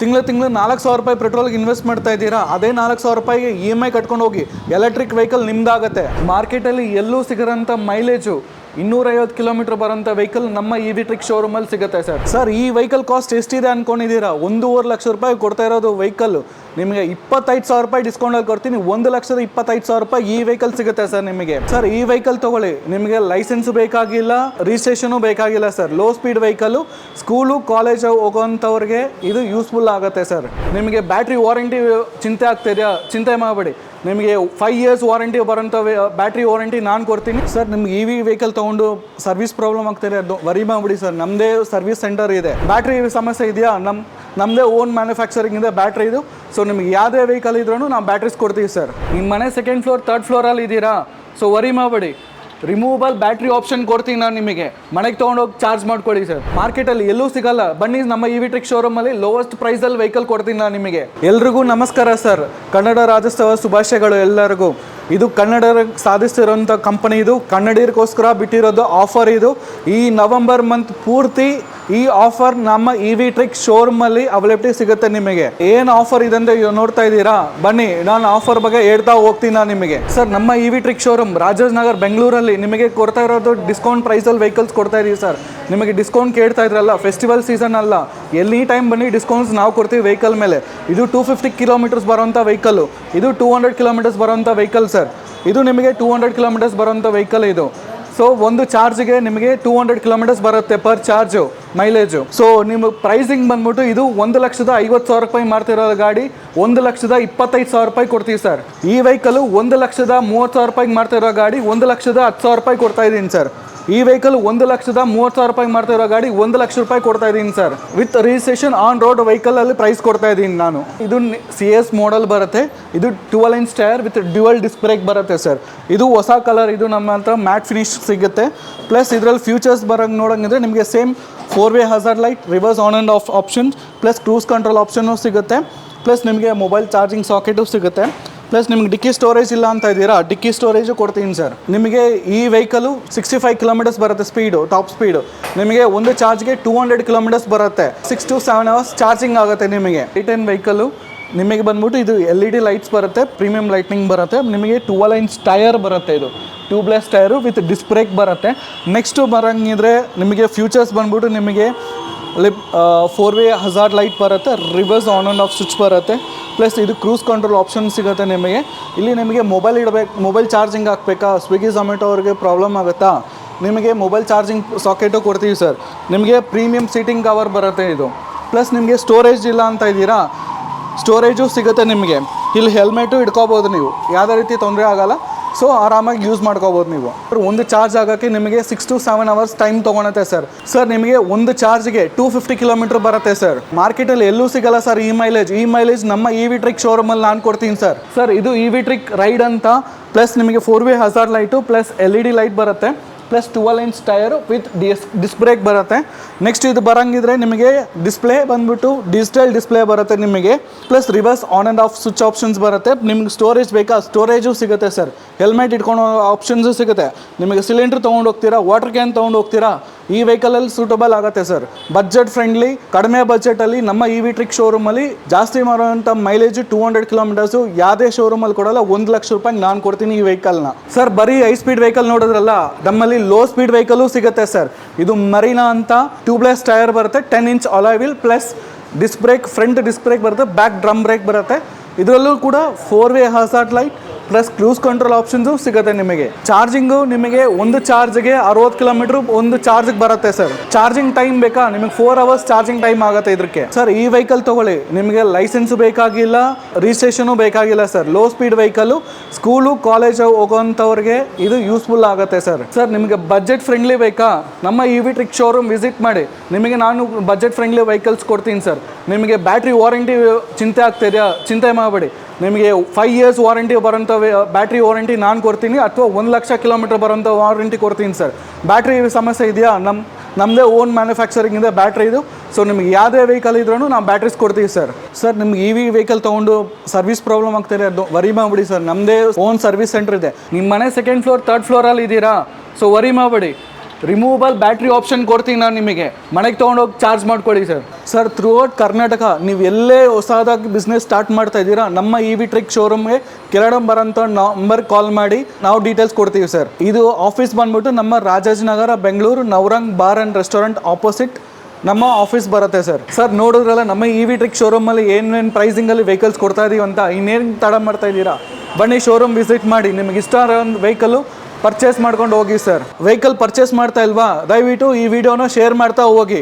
ತಿಂಗಳು 4,000 ರೂಪಾಯಿ ಪೆಟ್ರೋಲ್ಗೆ ಇನ್ವೆಸ್ಟ್ ಮಾಡ್ತಾ ಇದ್ದೀರಾ, ಅದೇ 4,000 ರೂಪಾಯಿಗೆ EMI ಕಟ್ಕೊಂಡು ಹೋಗಿ ಎಲೆಕ್ಟ್ರಿಕ್ ವೆಹಿಕಲ್ ನಿಮ್ದಾಗತ್ತೆ. ಮಾರ್ಕೆಟಲ್ಲಿ ಎಲ್ಲೂ ಸಿಗೋಂಥ ಮೈಲೇಜು 250 ಕಿಲೋಮೀಟರ್ ಬರೋಂಥ ವೆಹಿಕಲ್ ನಮ್ಮ EV ಟ್ರಿಕ್ ಶೋರೂಮಲ್ಲಿ ಸಿಗುತ್ತೆ ಸರ್. ಈ ವೆಹಿಕಲ್ ಕಾಸ್ಟ್ ಎಷ್ಟಿದೆ ಅಂದ್ಕೊಂಡಿದ್ದೀರಾ? 1.5 ಲಕ್ಷ ರೂಪಾಯಿ ಕೊಡ್ತಾ ಇರೋದು ವೆಹಿಕಲ್ಲು ನಿಮಗೆ 25,000 ರೂಪಾಯಿ ಡಿಸ್ಕೌಂಟಲ್ಲಿ ಕೊಡ್ತೀನಿ. 1,25,000 ರೂಪಾಯಿ ಈ ವೆಹಿಕಲ್ ಸಿಗುತ್ತೆ ಸರ್ ನಿಮಗೆ. ಸರ್ ಈ ವೆಹಿಕಲ್ ತೊಗೊಳ್ಳಿ, ನಿಮಗೆ ಲೈಸೆನ್ಸು ಬೇಕಾಗಿಲ್ಲ, ರಿಜಿಸ್ಟ್ರೇಷನು ಬೇಕಾಗಿಲ್ಲ sir. Low speed vehicle, school college ಹೋಗೋವಂಥವ್ರಿಗೆ ಇದು ಯೂಸ್ಫುಲ್ ಆಗುತ್ತೆ ಸರ್. ನಿಮಗೆ ಬ್ಯಾಟ್ರಿ ವಾರಂಟಿ ಚಿಂತೆ ಆಗ್ತಿದೆಯಾ? ಚಿಂತೆ ಮಾಡಬೇಡಿ, ನಿಮಗೆ 5 ಇಯರ್ಸ್ ವಾರಂಟಿ ಬರೋಂಥ ಬ್ಯಾಟ್ರಿ ವಾರಂಟಿ ನಾನು ಕೊಡ್ತೀನಿ ಸರ್. ನಿಮ್ಗೆ EV ವೆಹಿಕಲ್ ತೊಗೊಂಡು ಸರ್ವಿಸ್ ಪ್ರಾಬ್ಲಮ್ ಆಗ್ತಿದೆ, ಅದು ವರಿ ಮಾಡಿಬಿಡಿ ಸರ್, ನಮ್ಮದೇ ಸರ್ವಿಸ್ ಸೆಂಟರ್ ಇದೆ. ಬ್ಯಾಟ್ರಿ ಸಮಸ್ಯೆ ಇದೆಯಾ? ನಮ್ಮದೇ ಓನ್ ಮ್ಯಾನುಫ್ಯಾಕ್ಚರಿಂಗ್ ಇದೆ ಬ್ಯಾಟ್ರಿ ಇದು. ಸೊ ನಿಮ್ಗೆ ಯಾವುದೇ ವೆಹಿಕಲ್ ಇದ್ರೂ ನಾವು ಬ್ಯಾಟ್ರೀಸ್ ಕೊಡ್ತೀವಿ ಸರ್. ನಿಮ್ಮ ಮನೆ 2nd ಫ್ಲೋರ್ 3rd ಫ್ಲೋರಲ್ಲಿ ಇದ್ದೀರಾ, ಸೊ ವರಿ ಮಾಡಬೇಡಿ, ರಿಮೂವಬಲ್ ಬ್ಯಾಟ್ರಿ ಆಪ್ಷನ್ ಕೊಡ್ತೀನಿ ನಾನು ನಿಮಗೆ. ಮನೆಗೆ ತೊಗೊಂಡೋಗಿ ಚಾರ್ಜ್ ಮಾಡ್ಕೊಳ್ಳಿ ಸರ್. ಮಾರ್ಕೆಟಲ್ಲಿ ಎಲ್ಲೂ ಸಿಗಲ್ಲ, ಬನ್ನಿ ನಮ್ಮ EV ಟ್ರಿಕ್ ಶೋರೂಮಲ್ಲಿ ಲೋವೆಸ್ಟ್ ಪ್ರೈಸಲ್ಲಿ ವೆಹಿಕಲ್ ಕೊಡ್ತೀನಿ ನಾನು ನಿಮಗೆ. ಎಲ್ರಿಗೂ ನಮಸ್ಕಾರ ಸರ್, ಕನ್ನಡ ರಾಜ್ಯೋತ್ಸವ ಶುಭಾಶಯಗಳು ಎಲ್ಲರಿಗೂ. ಇದು ಕನ್ನಡ ಸಾಧಿಸ್ತಿರೋಂಥ ಕಂಪನಿ, ಇದು ಕನ್ನಡಿಗರಿಗೋಸ್ಕರ ಬಿಟ್ಟಿರೋದು ಆಫರ್. ಇದು ಈ ನವೆಂಬರ್ ಮಂತ್ ಪೂರ್ತಿ ಈ ಆಫರ್ ನಮ್ಮ EV ಟ್ರಿಕ್ ಶೋರೂಮಲ್ಲಿ ಅವೈಲೇಬಿಲಿಟಿ ಸಿಗುತ್ತೆ ನಿಮಗೆ. ಏನು ಆಫರ್ ಇದೆ ಅಂತ ನೋಡ್ತಾ ಇದ್ದೀರಾ? ಬನ್ನಿ, ನಾನು ಆಫರ್ ಬಗ್ಗೆ ಹೇಳ್ತಾ ಹೋಗ್ತೀನಿ ನಾನು ನಿಮಗೆ. ಸರ್ ನಮ್ಮ EV ಟ್ರಿಕ್ ಶೋರೂಮ್ ರಾಜಾಜನಗರ್ ಬೆಂಗಳೂರಲ್ಲಿ ನಿಮಗೆ ಕೊಡ್ತಾ ಇರೋದು ಡಿಸ್ಕೌಂಟ್ ಪ್ರೈಸಲ್ಲಿ ವೆಹಿಕಲ್ಸ್ ಕೊಡ್ತಾ ಇದೀವಿ ಸರ್. ನಿಮಗೆ ಡಿಸ್ಕೌಂಟ್ ಕೇಳ್ತಾ ಇದ್ರಲ್ಲ, ಫೆಸ್ಟಿವಲ್ ಸೀಸನ್ ಅಲ್ಲ, ಎನಿ ಟೈಮ್ ಬನ್ನಿ, ಡಿಸ್ಕೌಂಟ್ಸ್ ನಾವು ಕೊಡ್ತೀವಿ ವೆಹಿಕಲ್ ಮೇಲೆ. ಇದು 250 ಕಿಲೋಮೀಟರ್ಸ್ ಬರೋಂಥ ವೆಹಿಕಲ್ಲು, ಇದು 200 ಕಿಲೋಮೀಟರ್ಸ್ ಬರೋಂಥ ವೆಹಿಕಲ್ ಸರ್. ಇದು ನಿಮಗೆ 200 ಕಿಲೋಮೀಟರ್ಸ್ ಬರೋಂಥ ವೆಹಿಕಲ್ ಇದು. ಸೊ ಒಂದು ಚಾರ್ಜ್ಗೆ ನಿಮಗೆ 200 ಕಿಲೋಮೀಟರ್ಸ್ ಬರುತ್ತೆ ಪರ್ ಚಾರ್ಜು ಮೈಲೇಜು. ಸೊ ನಿಮ್ಮ ಪ್ರೈಸಿಂಗ್ ಬಂದ್ಬಿಟ್ಟು ಇದು 1,50,000 ರೂಪಾಯಿ ಮಾಡ್ತಿರೋ ಗಾಡಿ 1,25,000 ರೂಪಾಯಿ ಕೊಡ್ತೀವಿ ಸರ್. ಈ ವೆಹಿಕಲು 1,30,000 ರೂಪಾಯಿಗೆ ಮಾಡ್ತಿರೋ ಗಾಡಿ 1,10,000 ರೂಪಾಯಿ ಕೊಡ್ತಾ ಇದ್ದೀನಿ ಸರ್. ಈ ವೆಹಿಕಲ್ 1,30,000 ರೂಪಾಯಿ ಮಾಡ್ತಿರೋ ಗಾಡಿ 1 ಲಕ್ಷ ರೂಪಾಯಿ ಕೊಡ್ತಾ ಇದ್ದೀನಿ sir. With registration on road ವೆಹಿಕಲಲ್ಲಿ ಪ್ರೈಸ್ ಕೊಡ್ತಾ ಇದ್ದೀನಿ ನಾನು. ಇದು CS ಮಾಡೆಲ್ ಬರುತ್ತೆ. ಇದು 12 inch tyre with dual disc brake ಬರುತ್ತೆ ಸರ್. ಇದು ಹೊಸ ಕಲರ್, ಇದು ನಮ್ಮ ಹತ್ರ ಮ್ಯಾಟ್ ಫಿನಿಶ್ ಸಿಗುತ್ತೆ. ಪ್ಲಸ್ ಇದರಲ್ಲಿ ಫ್ಯೂಚರ್ಸ್ ಬರೋಂಗೆ ನೋಡೋಂಗಿದ್ರೆ ನಿಮಗೆ ಸೇಮ್ 4-ವೇ hazard light, reverse on and off option, plus cruise control option ಸಿಗುತ್ತೆ. ಪ್ಲಸ್ ನಿಮಗೆ ಮೊಬೈಲ್ ಚಾರ್ಜಿಂಗ್ ಸಾಕೆಟು ಸಿಗುತ್ತೆ. ಪ್ಲಸ್ ನಿಮ್ಗೆ ಡಿಕ್ಕಿ ಸ್ಟೋರೇಜ್ ಇಲ್ಲ ಅಂತ ಇದ್ದೀರಾ, ಡಿಕ್ಕಿ ಸ್ಟೋರೇಜು ಕೊಡ್ತೀನಿ ಸರ್. ನಿಮಗೆ ಈ ವೆಹಿಕಲು 65 ಕಿಲೋಮೀಟರ್ಸ್ ಬರುತ್ತೆ ಸ್ಪೀಡು, ಟಾಪ್ ಸ್ಪೀಡು. ನಿಮಗೆ ಒಂದು ಚಾರ್ಜ್ಗೆ 200 ಕಿಲೋಮೀಟರ್ಸ್ ಬರುತ್ತೆ. 6 to 7 ಅವರ್ಸ್ ಚಾರ್ಜಿಂಗ್ ಆಗುತ್ತೆ ನಿಮಗೆ. ರಿಟರ್ನ್ ವೆಹಿಕಲು ನಿಮಗೆ ಬಂದ್ಬಿಟ್ಟು ಇದು LED ಲೈಟ್ಸ್ ಬರುತ್ತೆ, ಪ್ರೀಮಿಯಂ ಲೈಟ್ನಿಂಗ್ ಬರುತ್ತೆ. ನಿಮಗೆ 12 ಇಂಚ್ ಟೈರ್ ಬರುತ್ತೆ, ಇದು tubeless tyre with disc brake ಬರುತ್ತೆ. ನೆಕ್ಸ್ಟು ಬರೋಂಗಿದ್ರೆ ನಿಮಗೆ ಫ್ಯೂಚರ್ಸ್ ಬಂದ್ಬಿಟ್ಟು ನಿಮಗೆ 4-ವೇ ಹಜಾರ್ಡ್ ಲೈಟ್ ಬರುತ್ತೆ, reverse on and off switch ಬರುತ್ತೆ. ಪ್ಲಸ್ ಇದು ಕ್ರೂಸ್ ಕಂಟ್ರೋಲ್ ಆಪ್ಷನ್ ಸಿಗುತ್ತೆ ನಿಮಗೆ. ಇಲ್ಲಿ ನಿಮಗೆ ಮೊಬೈಲ್ ಚಾರ್ಜಿಂಗ್ ಹಾಕಬೇಕಾ, ಸ್ವಿಗ್ಗಿ ಝೊಮ್ಯಾಟೊ ಅವ್ರಿಗೆ ಪ್ರಾಬ್ಲಮ್ ಆಗುತ್ತಾ, ನಿಮಗೆ ಮೊಬೈಲ್ ಚಾರ್ಜಿಂಗ್ ಸಾಕೆಟು ಕೊಡ್ತೀವಿ ಸರ್. ನಿಮಗೆ ಪ್ರೀಮಿಯಂ ಸೀಟಿಂಗ್ ಕವರ್ ಬರುತ್ತೆ ಇದು. ಪ್ಲಸ್ ನಿಮಗೆ ಸ್ಟೋರೇಜ್ ಇಲ್ಲ ಅಂತ ಇದ್ದೀರಾ, ಸ್ಟೋರೇಜು ಸಿಗುತ್ತೆ ನಿಮಗೆ. ಇಲ್ಲಿ ಹೆಲ್ಮೆಟು ಇಟ್ಕೋಬೋದು ನೀವು, ಯಾವುದೇ ರೀತಿ ತೊಂದರೆ ಆಗೋಲ್ಲ. ಸೊ ಆರಾಮಾಗಿ ಯೂಸ್ ಮಾಡ್ಕೋಬೋದು ನೀವು. ಒಂದು ಚಾರ್ಜ್ ಆಗೋಕ್ಕೆ ನಿಮಗೆ 6 to 7 ಅವರ್ಸ್ ಟೈಮ್ ತೊಗೊಳುತ್ತೆ ಸರ್. ಸರ್ ನಿಮಗೆ ಒಂದು ಚಾರ್ಜ್ಗೆ 250 ಕಿಲೋಮೀಟರ್ ಬರುತ್ತೆ ಸರ್. ಮಾರ್ಕೆಟಲ್ಲಿ ಎಲ್ಲೂ ಸಿಗಲ್ಲ ಸರ್ ಈ ಮೈಲೇಜ್ ನಮ್ಮ EV ಟ್ರಿಕ್ ಶೋರೂಮಲ್ಲಿ ನಾನು ಕೊಡ್ತೀನಿ ಸರ್. ಸರ್ ಇದು EV ಟ್ರಿಕ್ ರೈಡ್ ಅಂತ. ಪ್ಲಸ್ ನಿಮಗೆ 4-ವೇ hazard light, plus LED light ಬರುತ್ತೆ, plus 12 inch tyre with disc brake ಬರುತ್ತೆ. ನೆಕ್ಸ್ಟ್ ಇದು ಬರೋಂಗಿದ್ರೆ ನಿಮಗೆ ಡಿಸ್ಪ್ಲೇ ಬಂದ್ಬಿಟ್ಟು ಡಿಜಿಟಲ್ ಡಿಸ್ಪ್ಲೇ ಬರುತ್ತೆ ನಿಮಗೆ. Plus reverse on and off switch options ಬರುತ್ತೆ. ನಿಮ್ಗೆ ಸ್ಟೋರೇಜ್ ಬೇಕಾ, ಸ್ಟೋರೇಜು ಸಿಗುತ್ತೆ ಸರ್. ಹೆಲ್ಮೆಟ್ ಇಟ್ಕೊಂಡು ಆಪ್ಷನ್ಸು ಸಿಗುತ್ತೆ. ನಿಮಗೆ ಸಿಲಿಂಡ್ರ್ ತೊಗೊಂಡು ಹೋಗ್ತೀರಾ, ವಾಟರ್ ಕ್ಯಾನ್ ತೊಗೊಂಡು ಹೋಗ್ತೀರಾ, ಈ ವೆಹಿಕಲಲ್ಲಿ ಸೂಟಬಲ್ ಆಗುತ್ತೆ ಸರ್. ಬಜೆಟ್ ಫ್ರೆಂಡ್ಲಿ, ಕಡಿಮೆ ಬಜೆಟಲ್ಲಿ ನಮ್ಮ EV ಟ್ರಿಕ್ ಶೋರೂಮಲ್ಲಿ ಜಾಸ್ತಿ ಮಾಡುವಂಥ ಮೈಲೇಜು 200 ಕಿಲೋಮೀಟರ್ಸು ಯಾವುದೇ ಶೋರೂಮಲ್ಲಿ ಕೊಡಲ್ಲ. 1 ಲಕ್ಷ ರೂಪಾಯಿಗೆ ನಾನು ಕೊಡ್ತೀನಿ ಈ ವೆಹಿಕಲ್ನ ಸರ್. ಬರೀ 5 ಸ್ಪೀಡ್ ವೆಹಿಕಲ್ ನೋಡಿದ್ರಲ್ಲ, ನಮ್ಮಲ್ಲಿ ಲೋ ಸ್ಪೀಡ್ ವೆಹಿಕಲು ಸಿಗುತ್ತೆ ಸರ್. ಇದು ಮರೀನಾ ಅಂತ, ಟ್ಯೂಬ್ಲೆಸ್ ಟೈರ್ ಬರುತ್ತೆ, 10 inch alloy wheel, plus disc brake, front disc brake ಬರುತ್ತೆ, ಬ್ಯಾಕ್ ಡ್ರಮ್ ಬ್ರೇಕ್ ಬರುತ್ತೆ. ಇದರಲ್ಲೂ ಕೂಡ 4-ವೇ hazard light plus cruise control options ಸಿಗುತ್ತೆ ನಿಮಗೆ. ಚಾರ್ಜಿಂಗು ನಿಮಗೆ ಒಂದು ಚಾರ್ಜ್ಗೆ 60 ಕಿಲೋಮೀಟ್ರ್ ಒಂದು ಚಾರ್ಜ್ಗೆ ಬರುತ್ತೆ ಸರ್. ಚಾರ್ಜಿಂಗ್ ಟೈಮ್ ಬೇಕಾ? ನಿಮಗೆ 4 ಅವರ್ಸ್ ಚಾರ್ಜಿಂಗ್ ಟೈಮ್ ಆಗುತ್ತೆ ಇದಕ್ಕೆ ಸರ್. ಈ ವೆಹಿಕಲ್ ತೊಗೊಳ್ಳಿ, ನಿಮಗೆ ಲೈಸೆನ್ಸು ಬೇಕಾಗಿಲ್ಲ, ರಿಜಿಸ್ಟ್ರೇಷನು ಬೇಕಾಗಿಲ್ಲ sir. Low speed vehicle, school college ಹೋಗೋಂಥವ್ರಿಗೆ ಇದು ಯೂಸ್ಫುಲ್ ಆಗುತ್ತೆ ಸರ್. ಸರ್ ನಿಮಗೆ ಬಜೆಟ್ ಫ್ರೆಂಡ್ಲಿ ಬೇಕಾ? ನಮ್ಮ EV ಟ್ರಿಕ್ ಶೋರೂಮ್ ವಿಸಿಟ್ ಮಾಡಿ, ನಿಮಗೆ ನಾನು ಬಜೆಟ್ ಫ್ರೆಂಡ್ಲಿ ವೆಹಿಕಲ್ಸ್ ಕೊಡ್ತೀನಿ ಸರ್. ನಿಮಗೆ ಬ್ಯಾಟ್ರಿ ವಾರಂಟಿ ಚಿಂತೆ ಆಗ್ತಿದೆಯಾ? ಚಿಂತೆ ಮಾಡಬೇಡಿ, ನಿಮಗೆ 5 ಇಯರ್ಸ್ ವಾರಂಟಿ ಬರೋಂಥ ಬ್ಯಾಟ್ರಿ ವಾರಂಟಿ ನಾನು ಕೊಡ್ತೀನಿ, ಅಥವಾ 1 ಲಕ್ಷ ಕಿಲೋಮೀಟರ್ ಬರೋಂಥ ವಾರಂಟಿ ಕೊಡ್ತೀನಿ ಸರ್. ಬ್ಯಾಟ್ರಿ ಸಮಸ್ಯೆ ಇದೆಯಾ? ನಮ್ಮದೇ ಓನ್ ಮ್ಯಾನುಫ್ಯಾಕ್ಚರಿಂಗ್ ಇದೆ ಬ್ಯಾಟ್ರಿ ಇದು. ಸೊ ನಿಮಗೆ ಯಾವುದೇ ವೆಹಿಕಲ್ ಇದ್ರೂ ನಾವು ಬ್ಯಾಟ್ರೀಸ್ ಕೊಡ್ತೀವಿ ಸರ್. ಸರ್ ನಿಮ್ಗೆ EV ವೆಹಿಕಲ್ ತೊಗೊಂಡು ಸರ್ವಿಸ್ ಪ್ರಾಬ್ಲಮ್ ಆಗ್ತಿದೆ, ಅದು ವರಿ ಮಾಡಿಬಿಡಿ ಸರ್, ನಮ್ಮದೇ ಓನ್ ಸರ್ವಿಸ್ ಸೆಂಟರ್ ಇದೆ. ನಿಮ್ಮ ಮನೆ 2nd ಫ್ಲೋರ್ 3rd ಫ್ಲೋರಲ್ಲಿ ಇದ್ದೀರಾ, ಸೊ ವರಿ ಮಾಡಬೇಡಿ, ರಿಮೂವಬಲ್ ಬ್ಯಾಟ್ರಿ ಆಪ್ಷನ್ ಕೊಡ್ತೀನಿ ನಾನು ನಿಮಗೆ, ಮನೆಗೆ ತೊಗೊಂಡೋಗಿ ಚಾರ್ಜ್ ಮಾಡ್ಕೊಳ್ಳಿ sir. Sir through out Karnataka ನೀವು ಎಲ್ಲೇ ಹೊಸದಾಗಿ ಬಿಸ್ನೆಸ್ ಸ್ಟಾರ್ಟ್ ಮಾಡ್ತಾ ಇದ್ದೀರಾ, ನಮ್ಮ EV ಟ್ರಿಕ್ ಶೋರೂಮ್ಗೆ ಕೆಳಗಡೆ ಬರೋಂಥ ನಂಬರ್ ಕಾಲ್ ಮಾಡಿ ನಾವು ಡೀಟೇಲ್ಸ್ ಕೊಡ್ತೀವಿ ಸರ್. ಇದು ಆಫೀಸ್ ಬಂದ್ಬಿಟ್ಟು ನಮ್ಮ Rajajinagar Bengaluru Navrang bar and restaurant opposite ನಮ್ಮ ಆಫೀಸ್ ಬರುತ್ತೆ ಸರ್. ಸರ್ ನೋಡಿದ್ರಲ್ಲ ನಮ್ಮ EV ಟ್ರಿಕ್ ಶೋರೂಮಲ್ಲಿ ಏನೇನು ಪ್ರೈಸಿಂಗಲ್ಲಿ ವೆಹಿಕಲ್ಸ್ ಕೊಡ್ತಾ ಇದೀವಿ ಅಂತ, ಇನ್ನೇನು ತಡ ಮಾಡ್ತಾ ಇದ್ದೀರಾ, ಬನ್ನಿ ಶೋರೂಮ್ ವಿಸಿಟ್ ಮಾಡಿ, ನಿಮಗೆ ಇಷ್ಟ ಆಗೋ ಒಂದು ವೆಹಿಕಲ್ಲು ಪರ್ಚೇಸ್ ಮಾಡ್ಕೊಂಡು ಹೋಗಿ ಸರ್. ವೆಹಿಕಲ್ ಪರ್ಚೇಸ್ ಮಾಡ್ತಾ ಇಲ್ವಾ, ದಯವಿಟ್ಟು ಈ ವಿಡಿಯೋನ ಶೇರ್ ಮಾಡ್ತಾ ಹೋಗಿ.